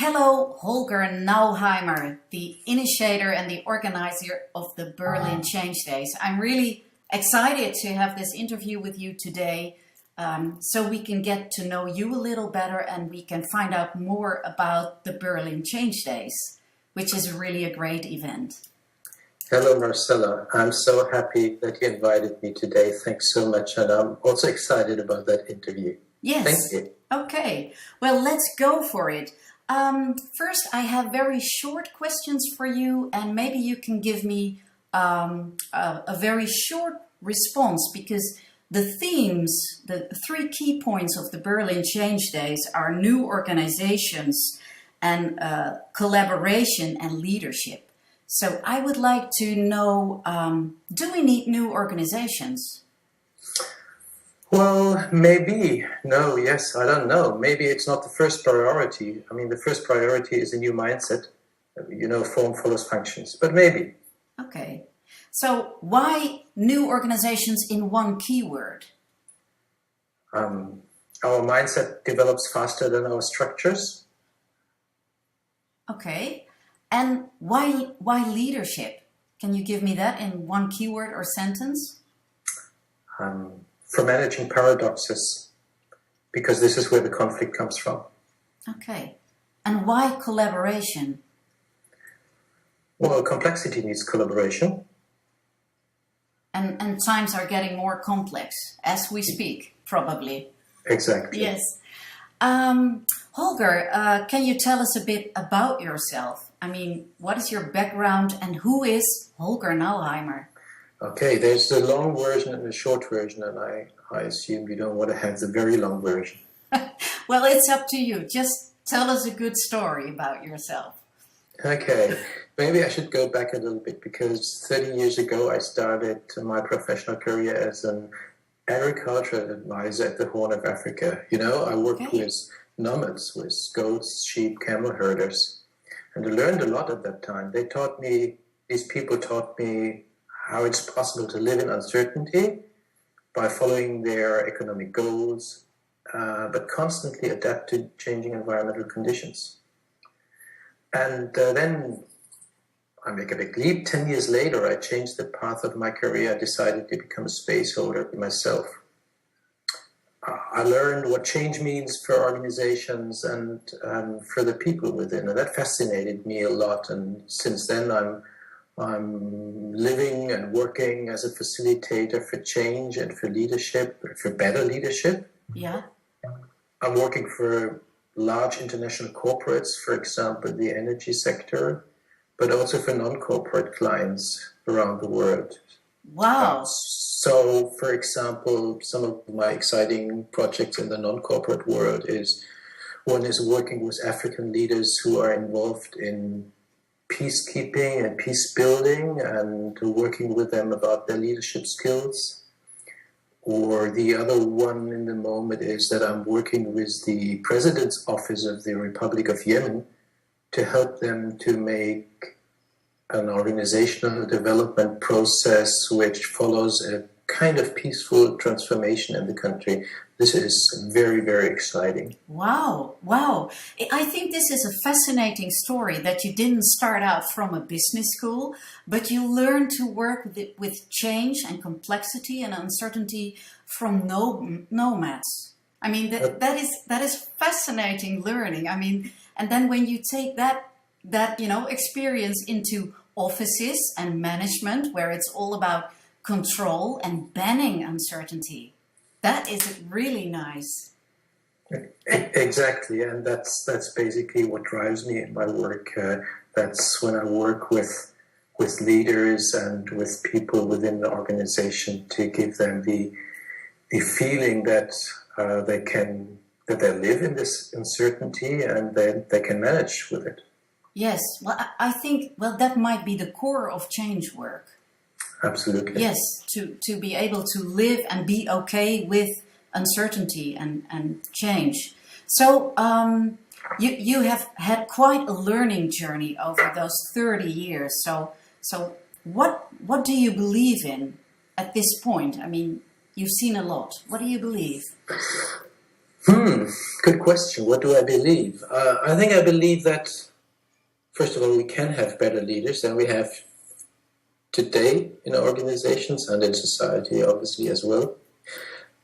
Hello, Holger Nauheimer, the initiator and the organizer of the Berlin Change Days. I'm really excited to have this interview with you today so we can get to know you a little better and we can find out more about the Berlin Change Days, which is really a great event. Hello, Marcella. I'm so happy that you invited me today. Thanks so much. And I'm also excited about that interview. Yes. Thank you. Okay. Well, let's go for it. First, I have very short questions for you, and maybe you can give me a very short response because the themes, the three key points of the Berlin Change Days are new organizations and collaboration and leadership. So I would like to know, do we need new organizations? Well, maybe. No, yes, I don't know. Maybe it's not the first priority. I mean, the first priority is a new mindset. Form follows functions, but maybe. Okay. So why new organizations in one keyword? Our mindset develops faster than our structures. Okay. And why leadership? Can you give me that in one keyword or sentence? For managing paradoxes, because this is where the conflict comes from. Okay. And why collaboration? Well, complexity needs collaboration. And times are getting more complex as we speak, probably. Exactly. Yes. Holger, can you tell us a bit about yourself? I mean, what is your background and who is Holger Nauheimer? Okay, there's the long version and the short version, and I assume you don't want to have the very long version. Well, it's up to you. Just tell us a good story about yourself. Okay, maybe I should go back a little bit because 30 years ago I started my professional career as an agricultural advisor at the Horn of Africa. I worked with nomads, with goats, sheep, camel herders, and I learned a lot at that time. These people taught me how it's possible to live in uncertainty by following their economic goals, but constantly adapt to changing environmental conditions. And then I make a big leap. 10 years later, I changed the path of my career. I decided to become a space holder myself. I learned what change means for organizations and for the people within, and that fascinated me a lot. And since then, I'm living and working as a facilitator for change and for leadership, for better leadership. Yeah. I'm working for large international corporates, for example, the energy sector, but also for non-corporate clients around the world. Wow. So, for example, some of my exciting projects in the non-corporate world one is working with African leaders who are involved in peacekeeping and peace building and working with them about their leadership skills. Or the other one in the moment is that I'm working with the President's Office of the Republic of Yemen to help them to make an organizational development process which follows a kind of peaceful transformation in the country. This is very, very exciting. Wow. I think this is a fascinating story that you didn't start out from a business school, but you learned to work with change and complexity and uncertainty from nomads. I mean, that is fascinating learning. I mean, and then when you take that experience into offices and management, where it's all about control and banning uncertainty, that is really nice. Exactly, and that's basically what drives me in my work. That's when I work with leaders and with people within the organization to give them the feeling that they live in this uncertainty and they can manage with it. Yes, well, I think that might be the core of change work. Absolutely. Yes, to be able to live and be okay with uncertainty and change. So you have had quite a learning journey over those 30 years. So what do you believe in at this point? I mean, you've seen a lot. What do you believe? Good question. What do I believe? I think I believe that, first of all, we can have better leaders than we have today in our organizations and in society, obviously, as well.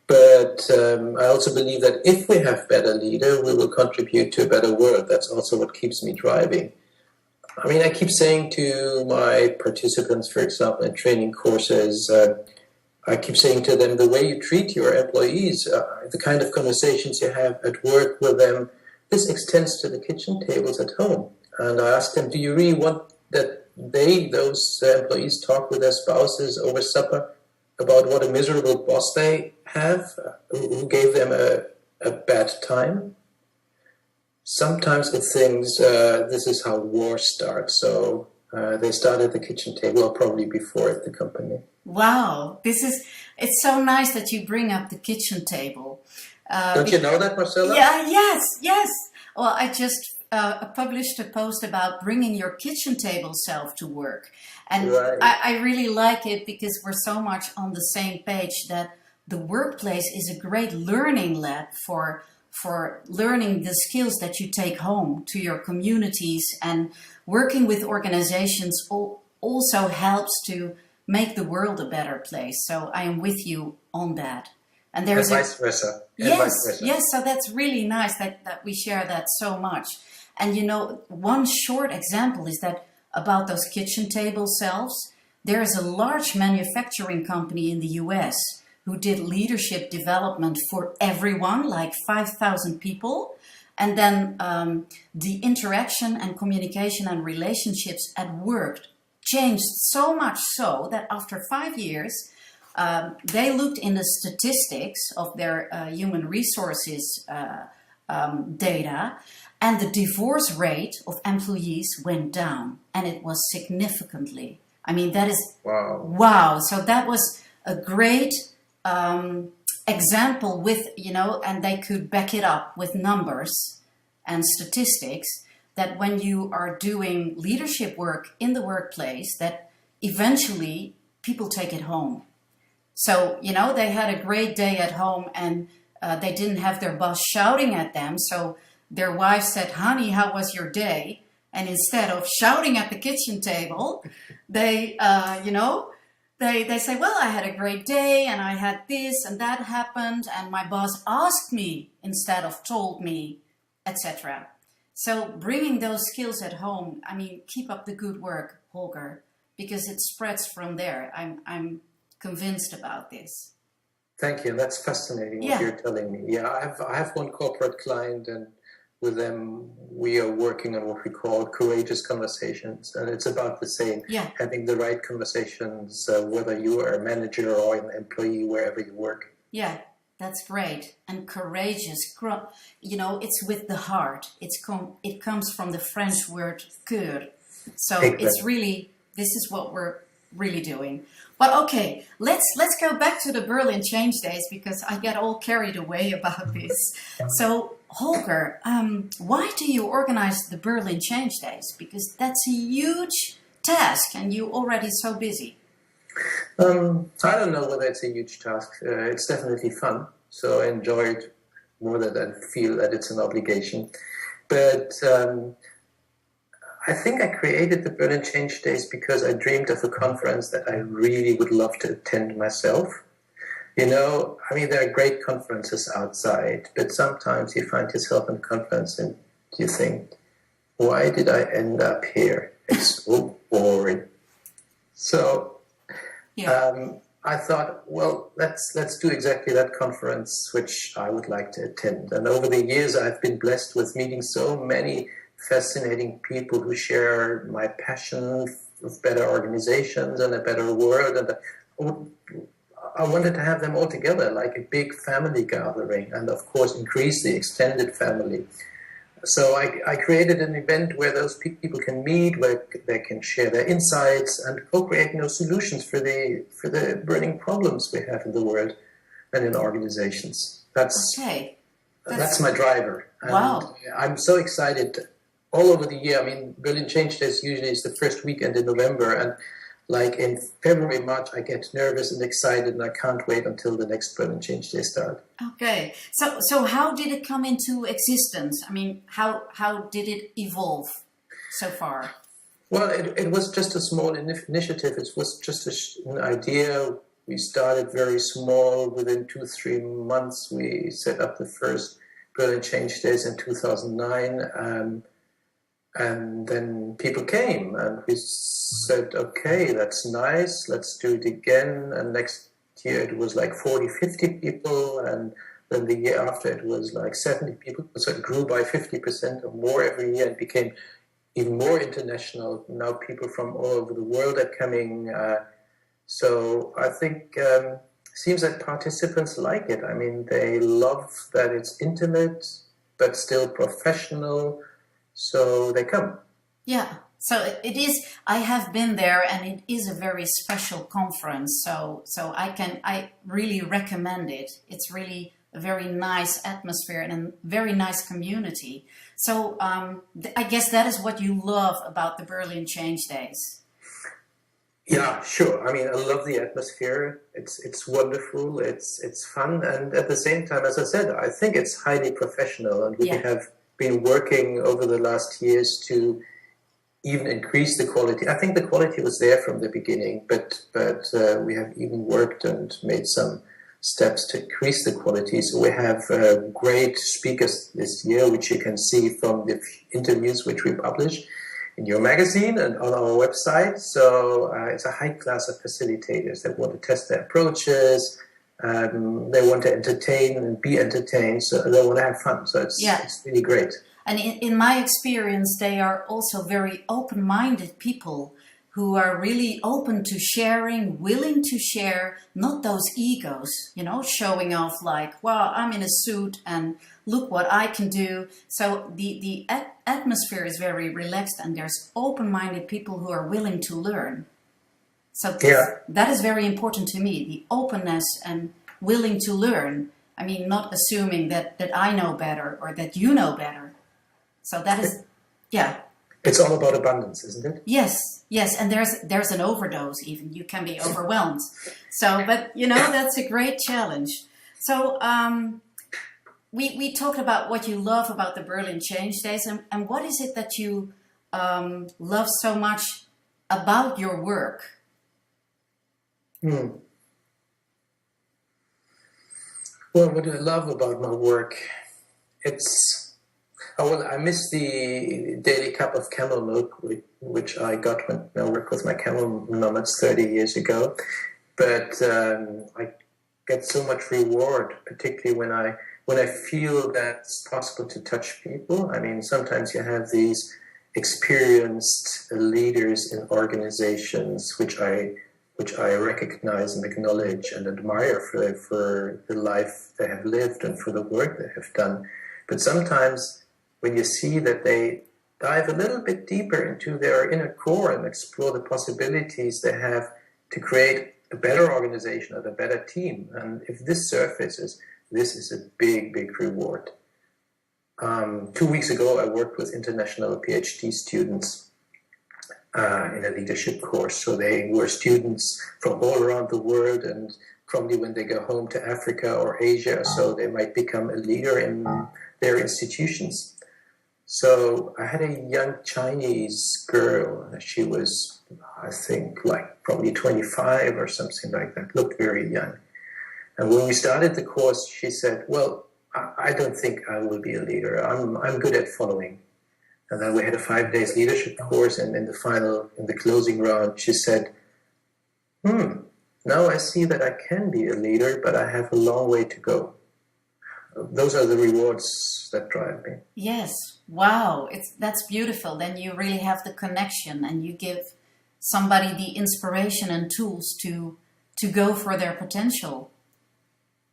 But I also believe that if we have better leader, we will contribute to a better world. That's also what keeps me driving. I mean, I keep saying to my participants, for example, in training courses, I keep saying to them, the way you treat your employees, the kind of conversations you have at work with them, this extends to the kitchen tables at home. And I ask them, do you really want that those employees, talk with their spouses over supper about what a miserable boss they have, who gave them a bad time? Sometimes it thinks this is how wars start. So they start at the kitchen table, or probably before at the company. Wow, it's so nice that you bring up the kitchen table. Don't you know that, Marcella? Yeah, yes. Well, I just published a post about bringing your kitchen table self to work. And Right. I really like it because we're so much on the same page that the workplace is a great learning lab for learning the skills that you take home to your communities, and working with organizations also helps to make the world a better place. So I am with you on that. And And there's vice versa. And yes, vice versa. yes. So that's really nice that we share that so much. And you know, one short example is that about those kitchen table selves, there is a large manufacturing company in the US who did leadership development for everyone, like 5,000 people. And then the interaction and communication and relationships at work changed so much so that after 5 years, they looked in the statistics of their human resources data, and the divorce rate of employees went down, and it was significantly. I mean, that is wow. So that was a great example with, you know, and they could back it up with numbers and statistics, that when you are doing leadership work in the workplace, that eventually people take it home. So, you know, they had a great day at home, and they didn't have their boss shouting at them. So their wife said, honey, how was your day? And instead of shouting at the kitchen table, they, they say, well, I had a great day, and I had this and that happened, and my boss asked me instead of told me, etc. So bringing those skills at home, I mean, keep up the good work, Holger, because it spreads from there. I'm convinced about this. Thank you. That's fascinating what Yeah. you're telling me. Yeah, I have one corporate client, and with them we are working on what we call courageous conversations, and it's about the same. Yeah. Having the right conversations, whether you are a manager or an employee, wherever you work. Yeah, that's great. And courageous, you know, it's with the heart. It comes from the French word cœur. So Exactly. it's really, this is what we're really doing. But okay, let's go back to the Berlin Change Days, because I get all carried away about this. So Holger, why do you organize the Berlin Change Days? Because that's a huge task, and you're already so busy. I don't know whether it's a huge task. It's definitely fun, so I enjoy it more than I feel that it's an obligation. But I think I created the Berlin Change Days because I dreamed of a conference that I really would love to attend myself. You know, I mean, there are great conferences outside, but sometimes you find yourself in a conference and you think, why did I end up here? It's so boring. So I thought, well, let's do exactly that conference which I would like to attend. And over the years, I've been blessed with meeting so many fascinating people who share my passion of better organizations and a better world. And I wanted to have them all together, like a big family gathering, and of course increase the extended family. So I created an event where those people can meet, where they can share their insights and co-create solutions for the burning problems we have in the world and in organizations. That's my driver. And wow. I'm so excited all over the year. I mean, Berlin Change Days usually is the first weekend in November, and like in February, March, I get nervous and excited, and I can't wait until the next Berlin Change Day start. Okay. So how did it come into existence? I mean, how did it evolve so far? Well, it was just a small initiative. It was just an idea. We started very small. Within 2-3 months, we set up the first Berlin Change Days in 2009. And then people came, and we said, okay, that's nice, let's do it again. And next year it was like 40, 50 people, and then the year after it was like 70 people. So it grew by 50% or more every year and became even more international. Now people from all over the world are coming. So I think it seems that participants like it. I mean, they love that it's intimate, but still professional. So they come. Yeah. So it is. I have been there, and it is a very special conference. So I really recommend it. It's really a very nice atmosphere and a very nice community. So I guess that is what you love about the Berlin Change Days. Yeah, sure. I mean, I love the atmosphere. It's wonderful. It's fun, and at the same time, as I said, I think it's highly professional, and we have been working over the last years to even increase the quality. I think the quality was there from the beginning, but we have even worked and made some steps to increase the quality. So we have great speakers this year, which you can see from the interviews which we publish in your magazine and on our website. So it's a high class of facilitators that want to test their approaches. They want to entertain and be entertained, so they want to have fun. So it's really great. And in my experience, they are also very open-minded people who are really open to sharing, willing to share, not those egos, showing off like, well, I'm in a suit and look what I can do. So the atmosphere is very relaxed, and there's open-minded people who are willing to learn. So that is very important to me, the openness and willing to learn. I mean, not assuming that I know better or that you know better. So that is, It's all about abundance, isn't it? Yes, and there's an overdose even. You can be overwhelmed. So, but that's a great challenge. So we talked about what you love about the Berlin Change Days, and what is it that you love so much about your work? Well, what I love about my work, I miss the daily cup of camel milk, which I got when I worked with my camel nomads 30 years ago. But I get so much reward, particularly when I feel that it's possible to touch people. I mean, sometimes you have these experienced leaders in organizations, which I recognize and acknowledge and admire for the life they have lived and for the work they have done. But sometimes when you see that they dive a little bit deeper into their inner core and explore the possibilities they have to create a better organization or a better team, and if this surfaces, this is a big, big reward. 2 weeks ago, I worked with international PhD students in a leadership course. So they were students from all around the world, and probably when they go home to Africa or Asia, so they might become a leader in their institutions. So I had a young Chinese girl. She was, I think, like probably 25 or something like that, looked very young. And when we started the course, she said, well, I don't think I will be a leader. I'm good at following. And then we had a 5 days leadership course, and in the closing round, she said, now I see that I can be a leader, but I have a long way to go. Those are the rewards that drive me. Yes. Wow. That's beautiful. Then you really have the connection, and you give somebody the inspiration and tools to go for their potential.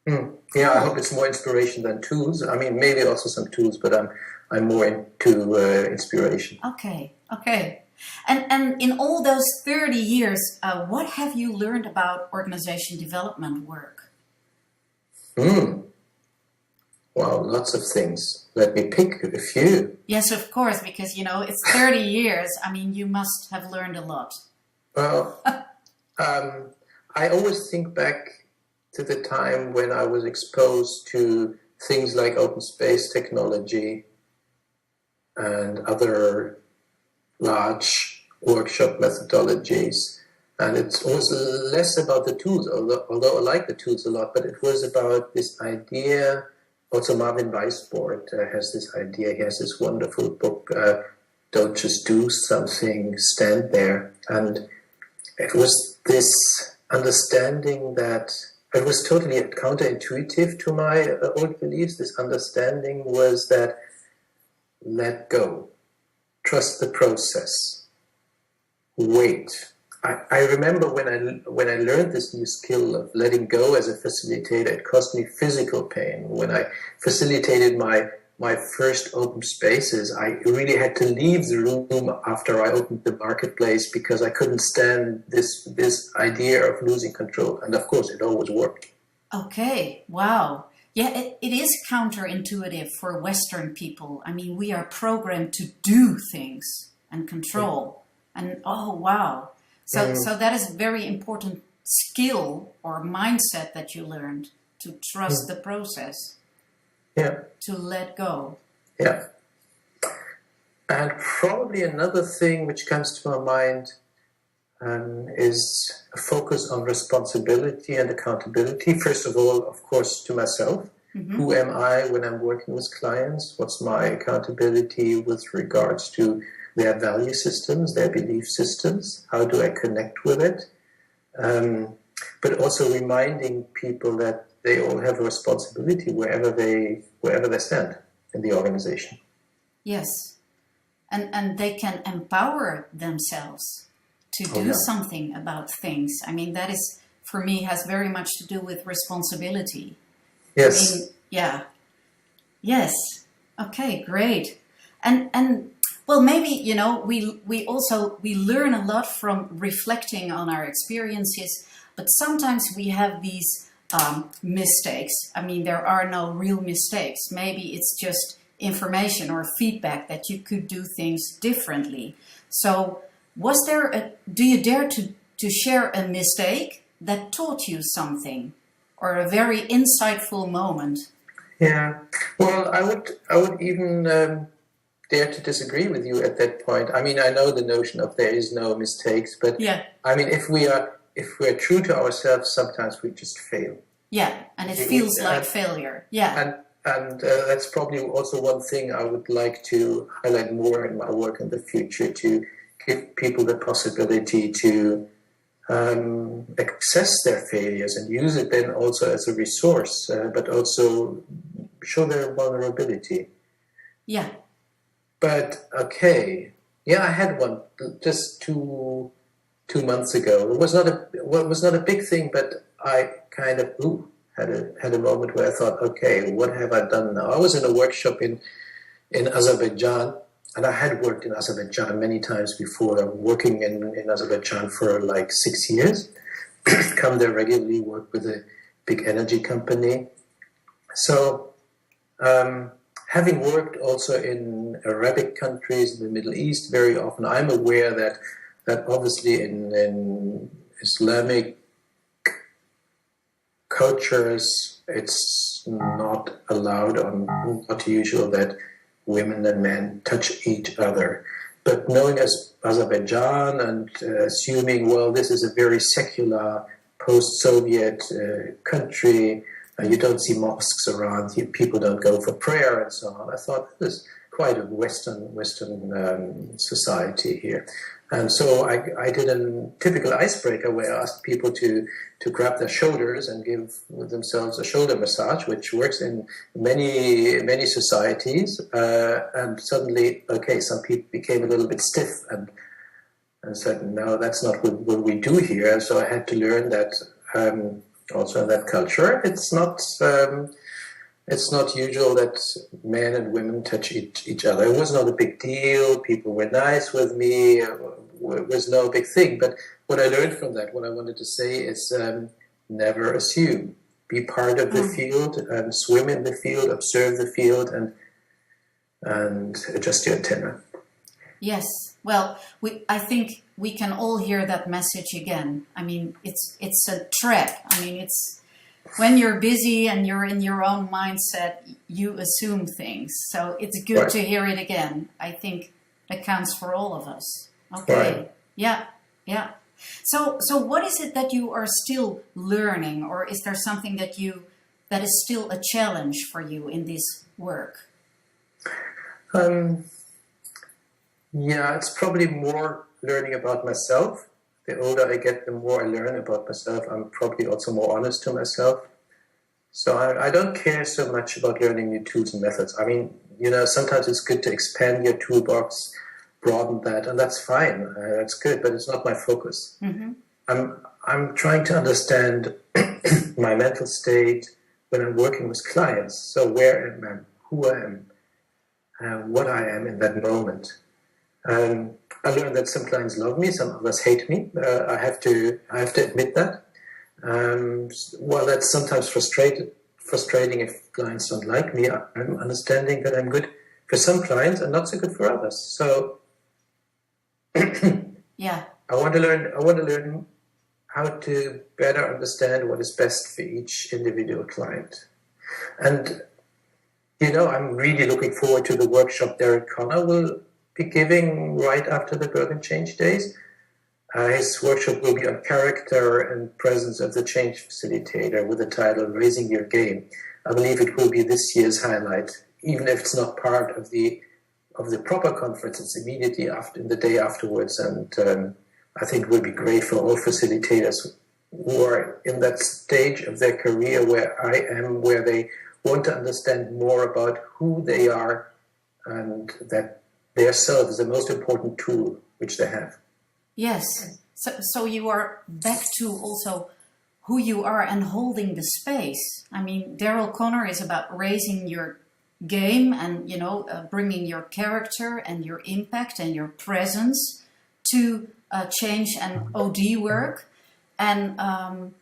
Yeah, I hope it's more inspiration than tools. I mean, maybe also some tools, but I'm more into inspiration. Okay. And in all those 30 years, what have you learned about organization development work? Wow, lots of things. Let me pick a few. Yes, of course, because, it's 30 years. I mean, you must have learned a lot. Well, I always think back to the time when I was exposed to things like open space technology and other large workshop methodologies. And it was less about the tools, although I like the tools a lot, but it was about this idea. Also, Marvin Weisbord has this idea. He has this wonderful book, Don't Just Do Something, Stand There. And it was this understanding that it was totally counterintuitive to my old beliefs. This understanding was that let go, trust the process, wait. I remember when I learned this new skill of letting go as a facilitator, it cost me physical pain. When I facilitated my first open spaces, I really had to leave the room after I opened the marketplace because I couldn't stand this idea of losing control. And of course, it always worked. Okay, wow. Yeah, it is counterintuitive for Western people. I mean, we are programmed to do things and control. And oh, wow. So that is a very important skill or mindset that you learned, to trust the process. Yeah. To let go. Yeah. And probably another thing which comes to my mind is a focus on responsibility and accountability. First of all, of course, to myself. Mm-hmm. Who am I when I'm working with clients? What's my accountability with regards to their value systems, their belief systems? How do I connect with it? But also reminding people that they all have a responsibility wherever they stand in the organization. Yes, and they can empower themselves to do something about things. I mean, that is, for me, has very much to do with responsibility. Yes. I mean, yeah. Yes. Okay, great. And well, maybe, you know, we learn a lot from reflecting on our experiences, but sometimes we have these mistakes. I mean, there are no real mistakes. Maybe it's just information or feedback that you could do things differently. So do you dare to share a mistake that taught you something, or a very insightful moment? Yeah. Well, I would even dare to disagree with you at that point. I mean, I know the notion of there is no mistakes, but yeah. I mean, if we're true to ourselves, sometimes we just fail. Yeah, and it feels like failure. Yeah. And that's probably also one thing I would like to highlight more in my work in the future, to give people the possibility to access their failures and use it then also as a resource, but also show their vulnerability. Yeah. But okay, yeah, I had one just two months ago. It was not a big thing, but I kind of had a moment where I thought, okay, what have I done now? I was in a workshop in Azerbaijan, and I had worked in Azerbaijan many times before. I'm working in Azerbaijan for like 6 years. Come there regularly, work with a big energy company. So, having worked also in Arabic countries in the Middle East very often, I'm aware that obviously in Islamic cultures, it's not allowed or not usual that women and men touch each other. But knowing as Azerbaijan and assuming, well, this is a very secular post-Soviet country, you don't see mosques around, people don't go for prayer and so on. I thought this is quite a Western society here. And so I did a typical icebreaker where I asked people to grab their shoulders and give themselves a shoulder massage, which works in many societies. And suddenly, okay, some people became a little bit stiff and said, no, that's not what we do here. And so I had to learn that also in that culture, it's not usual that men and women touch each other. It was not a big deal. People were nice with me. It was no big thing. But what I learned from that, what I wanted to say is never assume. Be part of the field, and swim in the field, observe the field, and adjust your antenna. Yes. Well, I think we can all hear that message again. I mean, it's a trap. I mean, it's when you're busy and you're in your own mindset, you assume things. So it's good Right. to hear it again. I think that counts for all of us. Okay. Right. Yeah. Yeah. So what is it that you are still learning, or is there something that is still a challenge for you in this work? Um, yeah, it's probably more learning about myself. The older I get, the more I learn about myself. I'm probably also more honest to myself. So I don't care so much about learning new tools and methods. I mean, sometimes it's good to expand your toolbox, broaden that, and that's fine. That's good, but it's not my focus. Mm-hmm. I'm trying to understand my mental state when I'm working with clients. So where am I, who I am, what I am in that moment. I learned that some clients love me, some others hate me. I have to admit that. While that's sometimes frustrating if clients don't like me, I'm understanding that I'm good for some clients and not so good for others. So Yeah. I want to learn how to better understand what is best for each individual client. And I'm really looking forward to the workshop Derek Connor will be giving right after the Berlin Change Days. His workshop will be on character and presence of the change facilitator with the title Raising Your Game. I believe it will be this year's highlight, even if it's not part of the proper conference. It's immediately after, in the day afterwards, and I think it will be great for all facilitators who are in that stage of their career where I am, where they want to understand more about who they are and that their self is the most important tool which they have. Yes. So you are back to also who you are and holding the space. I mean, Daryl Connor is about raising your game and, bringing your character and your impact and your presence to change and OD work. And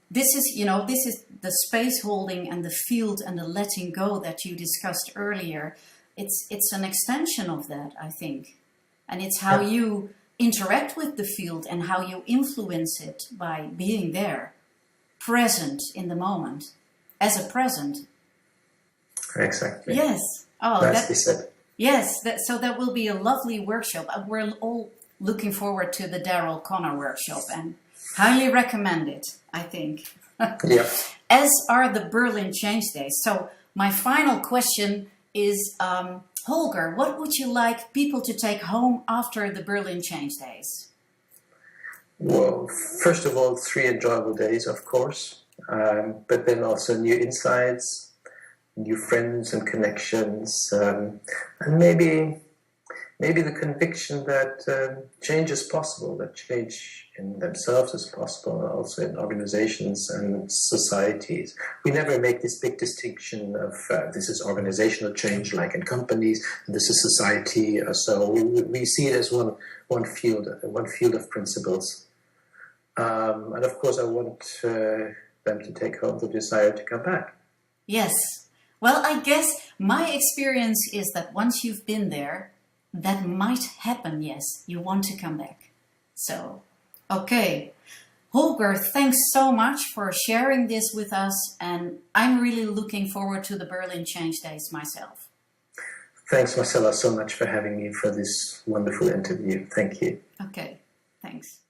this is the space holding and the field and the letting go that you discussed earlier. It's an extension of that, I think. And it's how you interact with the field and how you influence it by being there, present in the moment, as a present. Exactly. Yes. Oh, Nicely said. Yes. So that will be a lovely workshop. We're all looking forward to the Daryl Connor workshop and highly recommend it, I think. Yeah. As are the Berlin Change Days. So my final question is, Holger, what would you like people to take home after the Berlin Change Days? Well, first of all, 3 enjoyable days, of course, but then also new insights, new friends and connections, and maybe the conviction that change is possible, that change in themselves is possible, and also in organizations and societies. We never make this big distinction of this is organizational change, like in companies, and this is society. So we see it as one field of principles. And of course, I want them to take home the desire to come back. Yes. Well, I guess my experience is that once you've been there, that might happen, yes. You want to come back. So, okay. Holger, thanks so much for sharing this with us. And I'm really looking forward to the Berlin Change Days myself. Thanks, Marcella, so much for having me for this wonderful interview. Thank you. Okay, thanks.